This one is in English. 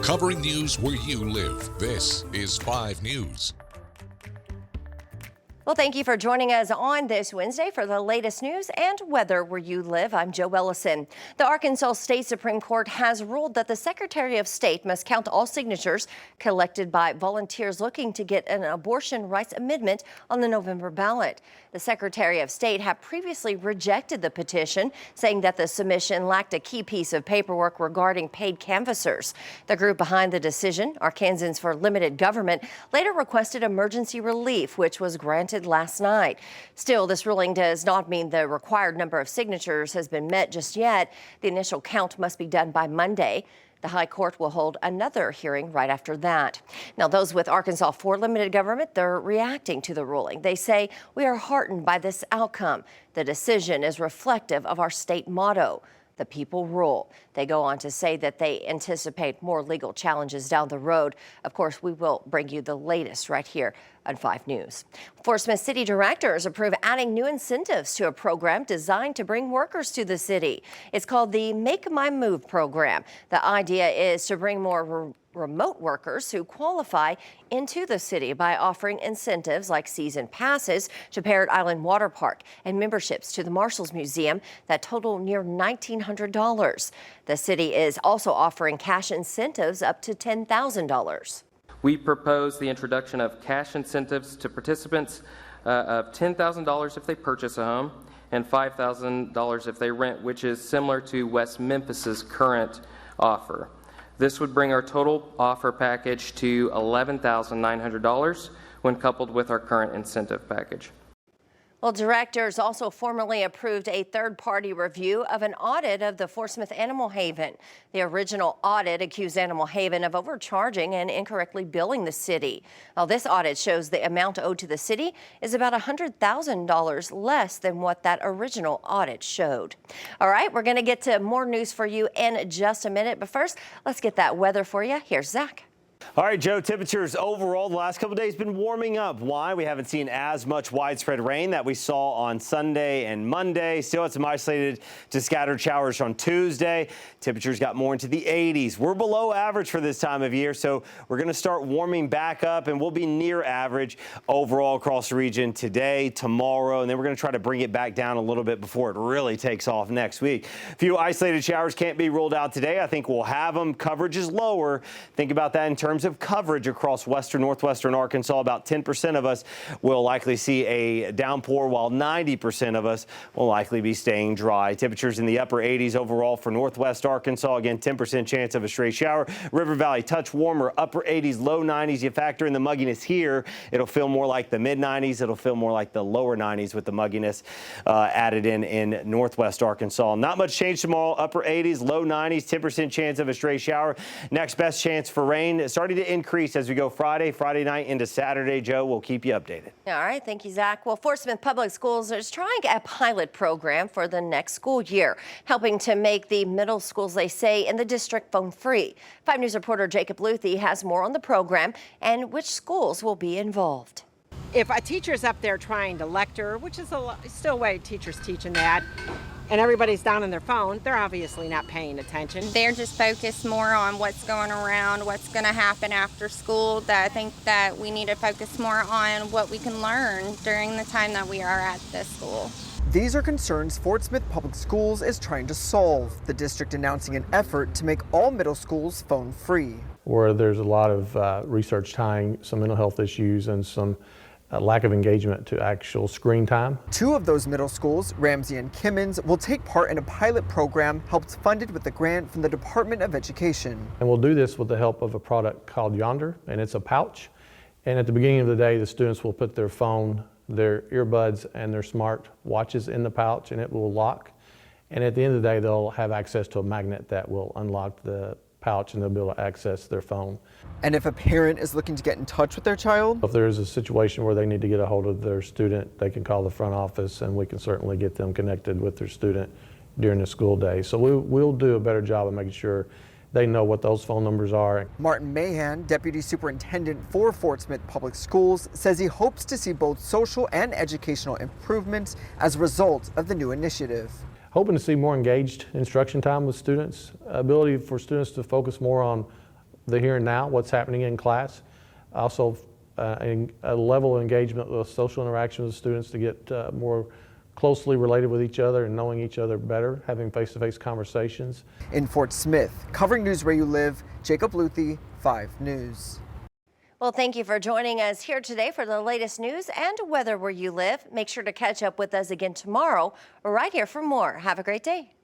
Covering news where you live. This is 5 News. Well, thank you for joining us on this Wednesday for the latest news and weather where you live. I'm Joe Ellison. The Arkansas State Supreme Court has ruled that the Secretary of State must count all signatures collected by volunteers looking to get an abortion rights amendment on the November ballot. The Secretary of State had previously rejected the petition, saying that the submission lacked a key piece of paperwork regarding paid canvassers. The group behind the decision, Arkansans for Limited Government, later requested emergency relief, which was granted last night. Still, this ruling does not mean the required number of signatures has been met just yet. The initial count must be done by Monday. The High Court will hold another hearing right after that. Now, those with Arkansas for Limited Government, they're reacting to the ruling. They say, "We are heartened by this outcome. The decision is reflective of our state motto, the people rule." They go on to say that they anticipate more legal challenges down the road. Of course, we will bring you the latest right here on 5 News. Fort Smith City directors approve adding new incentives to a program designed to bring workers to the city. It's called the Make My Move program. The idea is to bring more remote workers who qualify into the city by offering incentives like season passes to Parrot Island Water Park and memberships to the Marshals Museum that total near $1,900. The city is also offering cash incentives up to $10,000. We propose the introduction of cash incentives to participants of $10,000 if they purchase a home and $5,000 if they rent, which is similar to West Memphis's current offer. This would bring our total offer package to $11,900 when coupled with our current incentive package. Well, directors also formally approved a third-party review of an audit of the Fort Smith Animal Haven. The original audit accused Animal Haven of overcharging and incorrectly billing the city. Well, this audit shows the amount owed to the city is about $100,000 less than what that original audit showed. All right, we're going to get to more news for you in just a minute. But first, let's get that weather for you. Here's Zach. All right, Joe, temperatures overall the last couple of days been warming up. Why? We haven't seen as much widespread rain that we saw on Sunday and Monday. Still had some isolated to scattered showers on Tuesday. Temperatures got more into the 80s. We're below average for this time of year, so we're going to start warming back up, and we'll be near average overall across the region today, tomorrow, and then we're going to try to bring it back down a little bit before it really takes off next week. A few isolated showers can't be ruled out today. I think we'll have them. Coverage is lower. Think about that in terms of coverage across western, northwestern Arkansas. About 10% of us will likely see a downpour, while 90% of us will likely be staying dry. Temperatures in the upper 80s overall for northwest Arkansas. Again, 10% chance of a stray shower. River Valley touch warmer, upper 80s, low 90s. You factor in the mugginess here, it'll feel more like the mid 90s. It'll feel more like the lower 90s with the mugginess added in northwest Arkansas. Not much change tomorrow. Upper 80s, low 90s, 10% chance of a stray shower. Next best chance for rain starting to increase as we go Friday night into Saturday. Joe, we'll keep you updated. All right. Thank you, Zach. Well, Fort Smith Public Schools is trying a pilot program for the next school year, helping to make the middle schools, they say, in the district phone free. 5 News reporter Jacob Luthi has more on the program and which schools will be involved. If a teacher's up there trying to lecture, which is still a way teachers teach and that, and everybody's down on their phone, they're obviously not paying attention. They're just focused more on what's going around, what's going to happen after school. That I think that we need to focus more on what we can learn during the time that we are at this school. These are concerns Fort Smith Public Schools is trying to solve, the district announcing an effort to make all middle schools phone free. Where there's a lot of research tying some mental health issues and some lack of engagement to actual screen time. 2 of those middle schools, Ramsey and Kimmons, will take part in a pilot program helped funded with a grant from the Department of Education. And we'll do this with the help of a product called Yonder, and it's a pouch. And at the beginning of the day, the students will put their phone, their earbuds, and their smart watches in the pouch, and it will lock. And at the end of the day, they'll have access to a magnet that will unlock the pouch, and they'll be able to access their phone. And if a parent is looking to get in touch with their child? If there's a situation where they need to get a hold of their student, they can call the front office, and we can certainly get them connected with their student during the school day. So we'll do a better job of making sure they know what those phone numbers are. Martin Mahan, Deputy Superintendent for Fort Smith Public Schools, says he hopes to see both social and educational improvements as a result of the new initiative. Hoping to see more engaged instruction time with students, ability for students to focus more on the here and now, what's happening in class. Also, a level of engagement with social interaction with students to get more closely related with each other and knowing each other better, having face-to-face conversations. In Fort Smith, covering News Where You Live, Jacob Luthi, 5 News. Well, thank you for joining us here today for the latest news and weather where you live. Make sure to catch up with us again tomorrow right here for more. Have a great day.